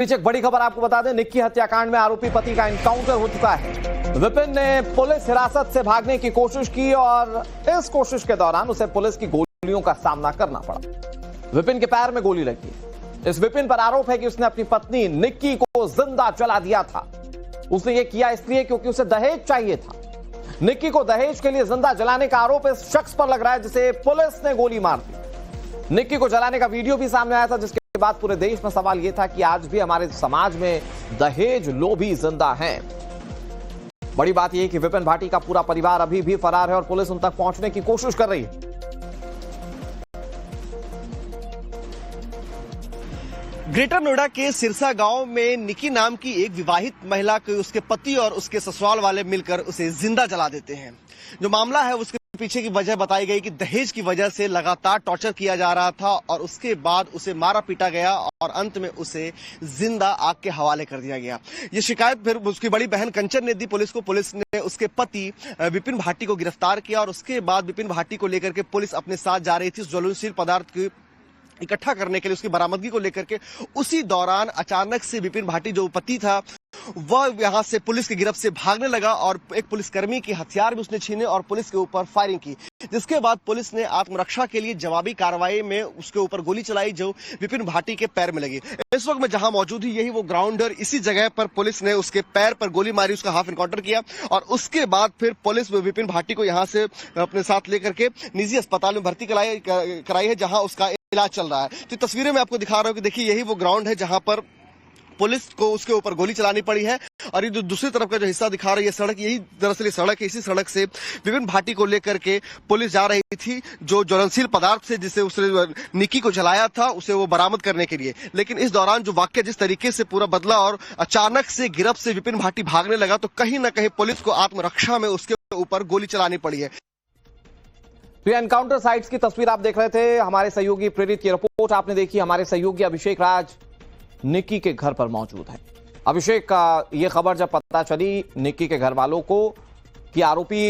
पीछे एक बड़ी खबर आपको बता दें, निक्की हत्याकांड में आरोपी पति का एनकाउंटर हो चुका है। विपिन ने पुलिस हिरासत से भागने की कोशिश की और इस कोशिश के दौरान उसे पुलिस की गोलियों का सामना करना पड़ा। विपिन के पैर में गोली लगी। इस विपिन पर आरोप है कि उसने अपनी पत्नी निक्की को जिंदा जला दिया था। उसने ये किया इसलिए क्योंकि उसे दहेज चाहिए था। निक्की को दहेज के लिए जिंदा जलाने का आरोप इस शख्स पर लग रहा है जिसे पुलिस ने गोली मार दी। निक्की को जलाने का वीडियो भी सामने आया था, जिसके बाद पूरे देश में सवाल यह था कि आज भी हमारे समाज में दहेज लोभी जिंदा हैं। बड़ी बात यह कि विपिन भाटी का पूरा परिवार अभी भी फरार है और पुलिस उन तक पहुंचने की कोशिश कर रही है। ग्रेटर नोएडा के सिरसा गांव में निक्की नाम की एक विवाहित महिला को उसके पति और उसके ससुराल वाले मिलकर उसे जिंदा जला देते हैं। जो मामला है उसके पीछे की वजह बताई गई कि दहेज की वजह से लगातार टॉर्चर किया जा रहा था और उसके बाद उसे मारा पीटा गया और अंत में उसे जिंदा आग के हवाले कर दिया गया। ये शिकायत फिर उसकी बड़ी बहन कंचन ने दी पुलिस को। पुलिस ने उसके पति विपिन भाटी को गिरफ्तार किया और उसके बाद विपिन भाटी को लेकर के पुलिस अपने साथ जा रही थी ज्वलनशील पदार्थ की इकट्ठा करने के लिए, उसकी बरामदगी को लेकर के। उसी दौरान अचानक से विपिन भाटी जो पति था वह यहां से पुलिस की गिरफ्त से भागने लगा और एक पुलिसकर्मी के हथियार भी उसने छीने और पुलिस के ऊपर फायरिंग की, जिसके बाद पुलिस ने आत्मरक्षा के लिए जवाबी कार्रवाई में उसके ऊपर गोली चलाई जो विपिन भाटी के पैर में लगी। इस वक्त मैं जहां मौजूद हूं यही वो ग्राउंड है। इसी जगह पर पुलिस ने उसके पैर पर गोली मारी, उसका हाफ एनकाउंटर किया और उसके बाद फिर पुलिस विपिन भाटी को यहां से अपने साथ लेकर के निजी अस्पताल में भर्ती कराई है, जहां उसका इलाज चल रहा है। तो तस्वीरें मैं आपको दिखा रहा हूं कि देखिए यही वो ग्राउंड है जहां पर पुलिस को उसके ऊपर गोली चलानी पड़ी है। और ये जो दूसरी तरफ का जो हिस्सा दिखा रही है सड़क, यही दरअसल ये सड़क है। इसी सड़क से विपिन भाटी को लेकर के पुलिस जा रही थी जो ज्वलनशील पदार्थ से जिसे उसने निक्की को जलाया था उसे वो बरामद करने के लिए। लेकिन इस दौरान जो वाक्य जिस तरीके से पूरा बदला और अचानक से गिरफ्त से विपिन भाटी भागने लगा तो कहीं ना कहीं पुलिस को आत्मरक्षा में उसके ऊपर गोली चलानी पड़ी है। तो एनकाउंटर साइट्स की तस्वीर आप देख रहे थे। हमारे सहयोगी प्रेरित की रिपोर्ट आपने देखी। हमारे सहयोगी अभिषेक राज निक्की के घर पर मौजूद है। अभिषेक, का ये खबर जब पता चली निक्की के घर वालों को कि आरोपी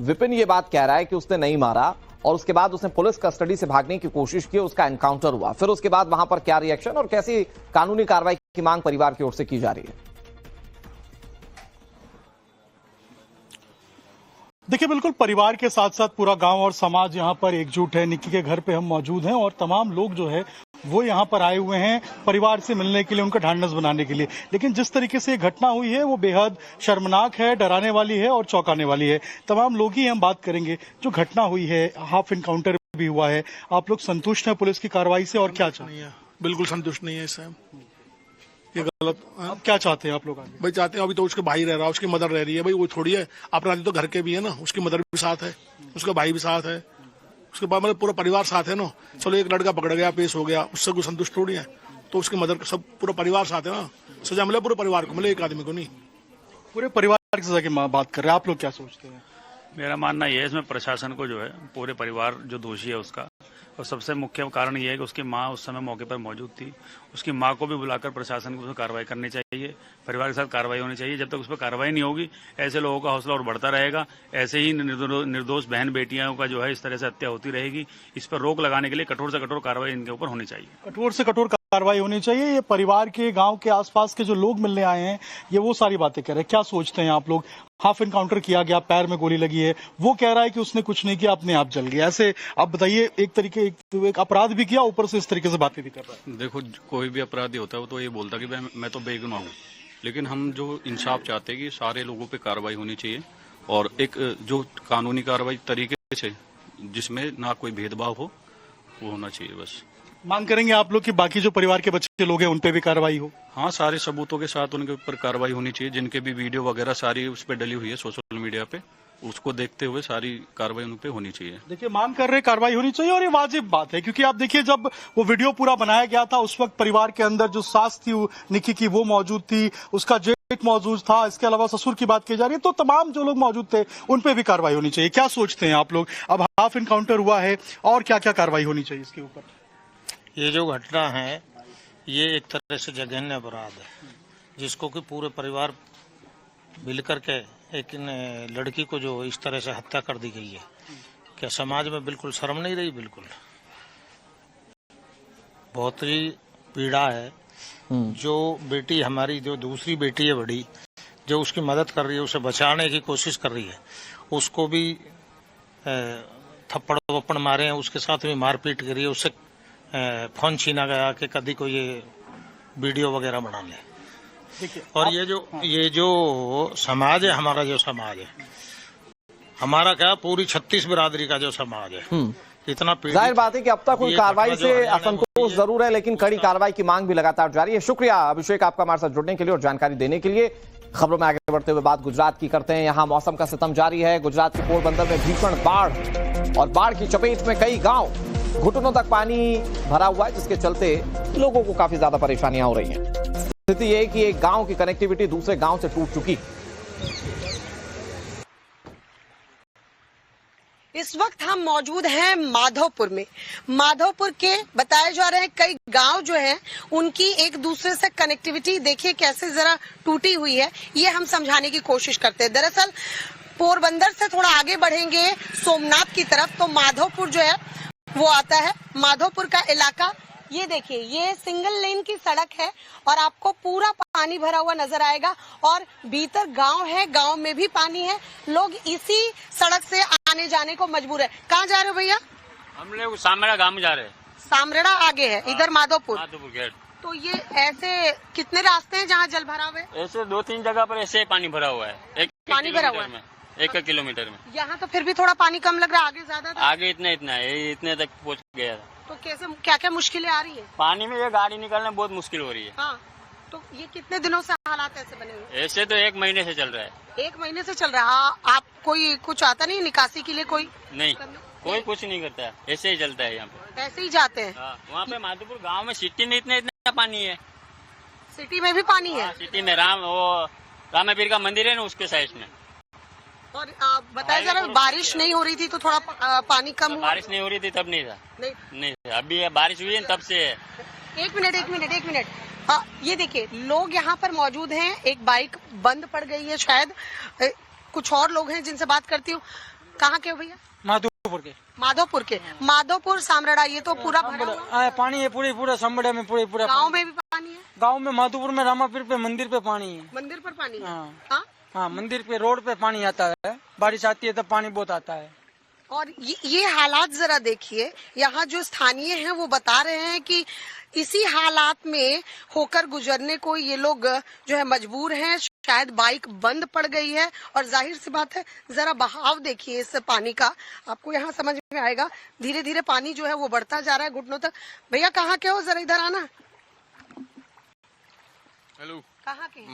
विपिन ये बात कह रहा है कि उसने नहीं मारा और उसके बाद उसने पुलिस कस्टडी से भागने की कोशिश की, उसका एनकाउंटर हुआ, फिर उसके बाद वहां पर क्या रिएक्शन और कैसी कानूनी कार्रवाई की मांग परिवार की ओर से की जा रही है? देखिए, बिल्कुल परिवार के साथ साथ पूरा गांव और समाज यहां पर एकजुट है। निक्की के घर पे हम मौजूद हैं और तमाम लोग जो है वो यहां पर आए हुए हैं परिवार से मिलने के लिए, उनका ढांढस बनाने के लिए। लेकिन जिस तरीके से ये घटना हुई है वो बेहद शर्मनाक है, डराने वाली है और चौंकाने वाली है। तमाम लोग ही हम बात करेंगे। जो घटना हुई है, हाफ इनकाउंटर भी हुआ है, आप लोग संतुष्ट हैं पुलिस की कार्रवाई से और क्या चाहते हैं? बिल्कुल संतुष्ट नहीं है इससे। ये गलत। आप क्या चाहते हैं आप लोग आगे? भाई चाहते हैं, अभी तो उसके भाई रह रहा है, उसकी मदर रह रही है। भाई वो थोड़ी है, अपराधी तो घर के भी है ना, उसकी मदर भी साथ है, उसका भाई भी साथ है, उसके बाद मतलब पूरा परिवार साथ है ना। चलो एक लड़का पकड़ गया, पेश हो गया, उससे कोई संतुष्ट थोड़ी है, तो उसकी मदर सब पूरा परिवार साथ है ना। सजा मिले पूरे परिवार को, मिले एक आदमी को नहीं। पूरे परिवार की सजा की बात कर रहे हैं, आप लोग क्या सोचते हैं? मेरा मानना यह है इसमें प्रशासन को जो है पूरे परिवार जो दोषी है उसका, और सबसे मुख्य कारण यह है कि उसकी माँ उस समय मौके पर मौजूद थी। उसकी माँ को भी बुलाकर प्रशासन को उस पर कार्रवाई करनी चाहिए, परिवार के साथ कार्रवाई होनी चाहिए। जब तक उस पर कार्रवाई नहीं होगी ऐसे लोगों का हौसला और बढ़ता रहेगा। ऐसे ही निर्दोष बहन बेटियों का जो है इस तरह से हत्या होती रहेगी। इस पर रोक लगाने के लिए कठोर से कठोर कार्रवाई इनके ऊपर होनी चाहिए। कठोर से कठोर कार्रवाई होनी चाहिए। ये परिवार के, गांव के आसपास के जो लोग मिलने आए हैं ये वो सारी बातें कह रहे हैं। क्या सोचते हैं आप लोग? हाफ इनकाउंटर किया गया, पैर में गोली लगी है, वो कह रहा है कि उसने कुछ नहीं किया, अपने आप जल गया। ऐसे आप बताइए, एक अपराध भी किया, ऊपर से इस तरीके से बातें भी कर रहा है। देखो, कोई भी अपराधी होता है वो तो ये बोलता कि मैं तो बेगुनाह हूँ, लेकिन हम जो इंसाफ चाहते हैं कि सारे लोगों पे कार्रवाई होनी चाहिए और एक जो कानूनी कार्रवाई तरीके से जिसमें ना कोई भेदभाव हो वो होना चाहिए। बस मांग करेंगे आप लोग कि बाकी जो परिवार के बच्चे लोग हैं उन पे भी कार्रवाई हो? हाँ, सारे सबूतों के साथ उनके ऊपर कार्रवाई होनी चाहिए। जिनके भी वीडियो वगैरह सारी उस पर डली हुई है सोशल मीडिया पे, उसको देखते हुए सारी कार्रवाई उन पे होनी चाहिए। देखिए, मांग कर रहे कार्रवाई होनी चाहिए और ये वाजिब बात है, क्योंकि आप देखिए जब वो वीडियो पूरा बनाया गया था उस वक्त परिवार के अंदर जो सास थी निक्की की वो मौजूद थी, उसका जेठ मौजूद था, इसके अलावा ससुर की बात की जा रही है, तो तमाम जो लोग मौजूद थे उन पे भी कार्रवाई होनी चाहिए। क्या सोचते हैं आप लोग? अब हाफ इनकाउंटर हुआ है और क्या क्या कार्रवाई होनी चाहिए इसके ऊपर? ये जो घटना है ये एक तरह से जघन्य अपराध है, जिसको कि पूरे परिवार मिलकर के एक लड़की को जो इस तरह से हत्या कर दी गई है। क्या समाज में बिल्कुल शर्म नहीं रही? बिल्कुल, बहुत ही पीड़ा है। जो बेटी हमारी, जो दूसरी बेटी है बड़ी, जो उसकी मदद कर रही है, उसे बचाने की कोशिश कर रही है, उसको भी थप्पड़ वप्पड़ मारे हैं, उसके साथ भी मारपीट करी है, उससे फोन छीना गया कि कभी कोई ये वीडियो वगैरह बना ले। और ये जो समाज है, हमारा जो समाज है, हमारा क्या पूरी 36 बिरादरी का जो समाज है, इतना जाहिर बात है कि अब तक कोई कार्रवाई से असंतोष जरूर है, लेकिन कड़ी कार्रवाई की मांग भी लगातार जारी है। शुक्रिया अभिषेक आपका हमारे साथ जुड़ने के लिए और जानकारी देने के लिए। खबरों में आगे बढ़ते हुए बात गुजरात की करते हैं। यहां मौसम का सितम जारी है। गुजरात के पोरबंदर में भीषण बाढ़ और बाढ़ की चपेट में कई गांव, घुटनों तक पानी भरा हुआ है, जिसके चलते लोगों को काफी ज्यादा परेशानियां हो रही हैं। स्थिति यह है कि एक गांव की कनेक्टिविटी दूसरे गांव से टूट चुकी। इस वक्त हम मौजूद हैं माधोपुर में। माधोपुर के बताए जा रहे हैं कई गांव जो हैं उनकी एक दूसरे से कनेक्टिविटी देखिए कैसे जरा टूटी हुई है, ये हम समझाने की कोशिश करते हैं। दरअसल पोरबंदर से थोड़ा आगे बढ़ेंगे सोमनाथ की तरफ तो माधोपुर जो है वो आता है। माधोपुर का इलाका ये देखिए, ये सिंगल लेन की सड़क है और आपको पूरा पानी भरा हुआ नजर आएगा और भीतर गांव है, गांव में भी पानी है। लोग इसी सड़क से आने जाने को मजबूर है। कहाँ जा रहे हो भैया? हम लोग सामरेड़ा गांव में जा रहे हैं। सामरेड़ा आगे है, इधर माधोपुर गेट। तो ये ऐसे कितने रास्ते हैं जहाँ जल भरा हुआ है? ऐसे 2-3 जगह पर ऐसे पानी भरा हुआ है। पानी भरा हुआ है 1 किलोमीटर में। यहाँ तो फिर भी थोड़ा पानी कम लग रहा है, आगे ज्यादा था। आगे इतना है, इतने तक पहुँच गया था। तो कैसे क्या क्या मुश्किलें आ रही है? पानी में ये गाड़ी निकालना बहुत मुश्किल हो रही है। हाँ, तो ये कितने दिनों से हालात ऐसे बने हुए? ऐसे तो 1 महीने से चल रहा है। 1 महीने से चल रहा है। आप कोई कुछ आता नहीं निकासी के लिए? कोई नहीं, कोई कुछ नहीं करता है, ऐसे ही चलता है यहाँ पे। ऐसे ही जाते हैं। वहाँ पे माधोपुर गांव में सिटी में इतना पानी है। सिटी में भी पानी है? सिटी में रामापीर का मंदिर है ना, उसके साइड में। और बताया जा रहा है बारिश नहीं हो रही थी तो थोड़ा पानी कम हुआ। बारिश नहीं हो रही थी तब नहीं था। नहीं था। अभी बारिश हुई है तब से है। एक मिनट। ये देखिए लोग यहाँ पर मौजूद हैं। एक बाइक बंद पड़ गई है शायद। कुछ और लोग हैं जिनसे बात करती हूँ। कहाँ के हो भैया? माधोपुर के। माधोपुर सामरेड़ा ये तो पूरा भरा हुआ पानी है, पूरा सामरेड़ा में पूरा। गाँव में भी पानी है? गाँव में माधोपुर में रामापीर पे मंदिर पे पानी है। मंदिर पर पानी है? हाँ, मंदिर पे रोड पे पानी आता है। बारिश आती है तब पानी बहुत आता है। और ये हालात जरा देखिए, यहाँ जो स्थानीय हैं वो बता रहे हैं कि इसी हालात में होकर गुजरने को ये लोग जो है मजबूर हैं। शायद बाइक बंद पड़ गई है और जाहिर सी बात है, जरा बहाव देखिए इस पानी का, आपको यहाँ समझ में आएगा। धीरे धीरे पानी जो है वो बढ़ता जा रहा है घुटनों तक। भैया कहाँ के हो? जरा इधर आना। हेलो, कहाँ के?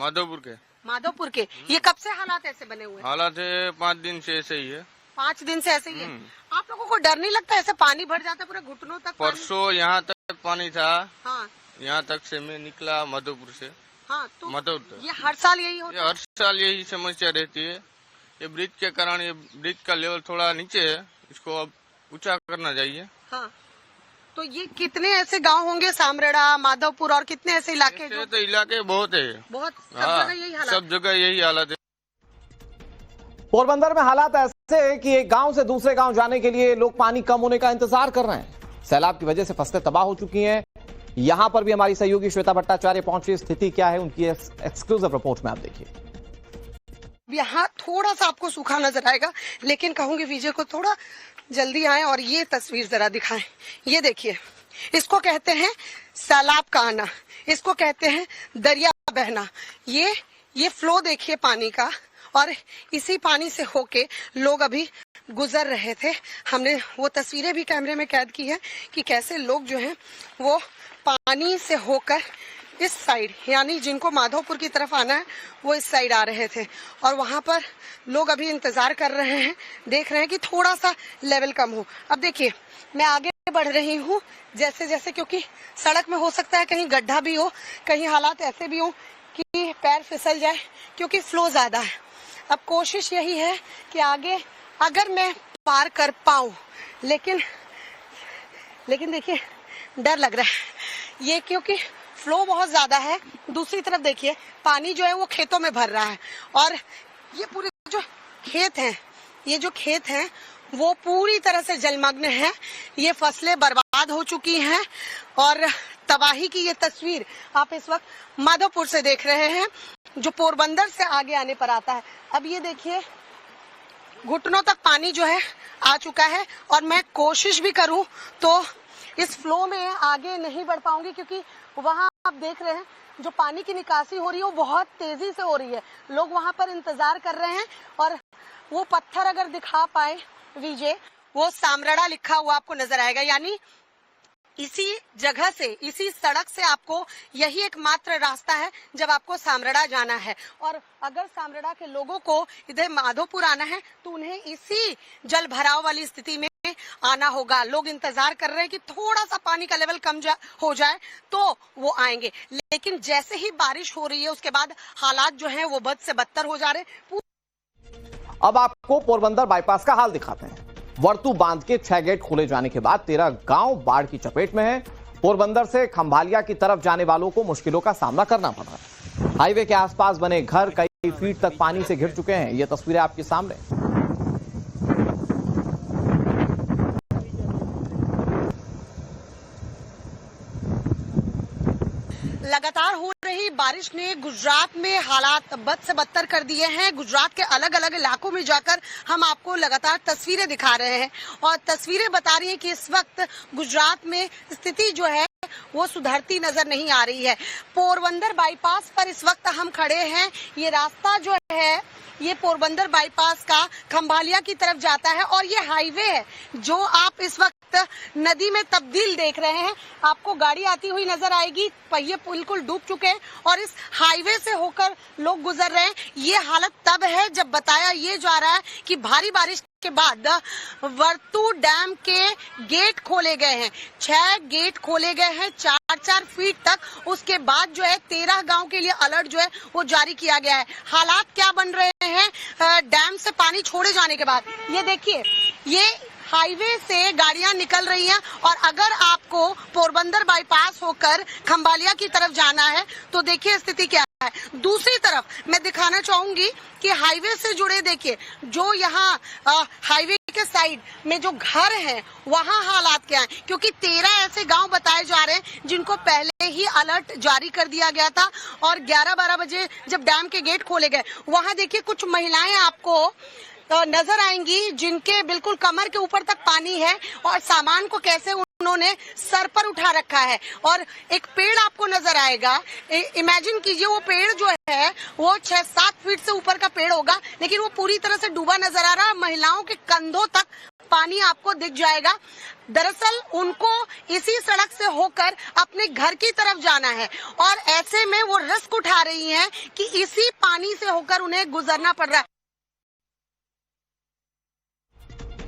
माधोपुर के। ये कब से हालात ऐसे बने हुए? हालात है 5 दिन से ऐसे ही है। 5 दिन से ऐसे ही है। आप लोगों को डर नहीं लगता ऐसे पानी भर जाता है पूरे घुटनों तक? परसों यहाँ तक पानी था। हाँ, यहाँ तक से मैं निकला माधोपुर से। हाँ, तो माधोपुर ये हर साल यही होता है? हर साल यही समस्या रहती है। ये ब्रिज के कारण, ये ब्रिज का लेवल थोड़ा नीचे है, इसको अब ऊंचा करना चाहिए। हाँ, तो ये कितने ऐसे गांव होंगे सामरेड़ा, माधोपुर और कितने ऐसे इलाके? तो इलाके बहुत है, बहुत। सब जगह यही हालत है। पोरबंदर में हालात ऐसे है कि एक गांव से दूसरे गांव जाने के लिए लोग पानी कम होने का इंतजार कर रहे हैं। सैलाब की वजह से फसलें तबाह हो चुकी हैं। यहां पर भी हमारी सहयोगी श्वेता भट्टाचार्य पहुंची। स्थिति क्या है उनकी एक्सक्लूसिव रिपोर्ट में आप देखिए। यहाँ थोड़ा सा आपको सूखा नजर आएगा, लेकिन कहूंगी विजय को थोड़ा जल्दी आए और ये तस्वीर जरा दिखाएं। ये देखिए, इसको कहते हैं सैलाब का आना, इसको कहते हैं दरिया बहना। ये फ्लो देखिए पानी का, और इसी पानी से होके लोग अभी गुजर रहे थे। हमने वो तस्वीरें भी कैमरे में कैद की है कि कैसे लोग जो हैं वो पानी से होकर इस साइड, यानी जिनको माधोपुर की तरफ आना है वो इस साइड आ रहे थे, और वहां पर लोग अभी इंतजार कर रहे हैं, देख रहे हैं कि थोड़ा सा लेवल कम हो। अब देखिए मैं आगे बढ़ रही हूँ जैसे जैसे, क्योंकि सड़क में हो सकता है कहीं गड्ढा भी हो, कहीं हालात ऐसे भी हो कि पैर फिसल जाए, क्योंकि फ्लो ज्यादा है। अब कोशिश यही है कि आगे अगर मैं पार कर पाऊं, लेकिन देखिए डर लग रहा है ये, क्योंकि फ्लो बहुत ज्यादा है। दूसरी तरफ देखिए पानी जो है वो खेतों में भर रहा है, और ये पूरे जो खेत हैं वो पूरी तरह से जलमग्न है। ये फसलें बर्बाद हो चुकी हैं और तबाही की ये तस्वीर आप इस वक्त माधोपुर से देख रहे हैं, जो पोरबंदर से आगे आने पर आता है। अब ये देखिए घुटनों तक पानी जो है आ चुका है और मैं कोशिश भी करूं तो इस फ्लो में आगे नहीं बढ़ पाऊंगी, क्योंकि वहां आप देख रहे हैं जो पानी की निकासी हो रही है वो बहुत तेजी से हो रही है। लोग वहां पर इंतजार कर रहे हैं और वो पत्थर अगर दिखा पाए विजय, वो सामरड़ा लिखा हुआ आपको नजर आएगा, यानी इसी जगह से, इसी सड़क से आपको यही एकमात्र रास्ता है जब आपको सामरड़ा जाना है। और अगर सामरड़ा के लोगों को इधर माधोपुर आना है तो उन्हें इसी जल भराव वाली स्थिति में आना होगा। लोग इंतजार कर रहे हैं कि थोड़ा सा पानी का लेवल कम हो जाए तो वो आएंगे, लेकिन जैसे ही बारिश हो रही है उसके बाद हालात जो हैं वो बद से बदतर हो जा रहे हैं। अब आपको पोरबंदर बाईपास का हाल दिखाते हैं। वर्तू बांध के 6 गेट खोले जाने के बाद 13 गांव बाढ़ की चपेट में है। पोरबंदर से खंभालिया की तरफ जाने वालों को मुश्किलों का सामना करना पड़ रहा है। हाईवे के आसपास बने घर कई फीट तक पानी से घिर चुके हैं। ये तस्वीरें आपके सामने। लगातार हो रही बारिश ने गुजरात में हालात बद से बदतर कर दिए हैं। गुजरात के अलग अलग इलाकों में जाकर हम आपको लगातार तस्वीरें दिखा रहे हैं और तस्वीरें बता रही हैं कि इस वक्त गुजरात में स्थिति जो है वो सुधरती नजर नहीं आ रही है। पोरबंदर बाईपास पर इस वक्त हम खड़े हैं। ये रास्ता जो है ये पोरबंदर बाईपास का खंभालिया की तरफ जाता है और ये हाईवे है जो आप इस वक्त नदी में तब्दील देख रहे हैं। आपको गाड़ी आती हुई नजर आएगी, पहिए बिल्कुल डूब चुके हैं और इस हाईवे से होकर लोग गुजर रहे हैं। ये हालत तब है जब बताया ये जा रहा है कि भारी बारिश के बाद वर्तू डैम के गेट खोले गए हैं। 6 गेट खोले गए हैं 4-4 फीट तक। उसके बाद जो है 13 गांव के लिए अलर्ट जो है वो जारी किया गया है। हालात क्या बन रहे हैं डैम से पानी छोड़े जाने के बाद, ये देखिए, ये हाईवे से गाड़ियां निकल रही हैं और अगर आपको पोरबंदर बाईपास होकर खंभालिया की तरफ जाना है तो देखिए स्थिति क्या है। दूसरी तरफ मैं दिखाना चाहूंगी कि हाईवे से जुड़े देखिए जो यहाँ हाईवे के साइड में जो घर हैं वहाँ हालात क्या हैं, क्योंकि 13 ऐसे गांव बताए जा रहे हैं जिनको पहले ही अलर्ट जारी कर दिया गया था और 11-12 बजे जब डैम के गेट खोले गए वहाँ देखिए कुछ महिलाएं आपको नजर आएंगी जिनके बिल्कुल कमर के ऊपर तक पानी है और सामान को कैसे उन्होंने सर पर उठा रखा है। और एक पेड़ आपको नजर आएगा, इमेजिन कीजिए वो पेड़ जो है वो 6-7 फीट से ऊपर का पेड़ होगा, लेकिन वो पूरी तरह से डूबा नजर आ रहा है। महिलाओं के कंधों तक पानी आपको दिख जाएगा। दरअसल उनको इसी सड़क से होकर अपने घर की तरफ जाना है और ऐसे में वो रिस्क उठा रही हैं कि इसी पानी से होकर उन्हें गुजरना पड़ रहा है।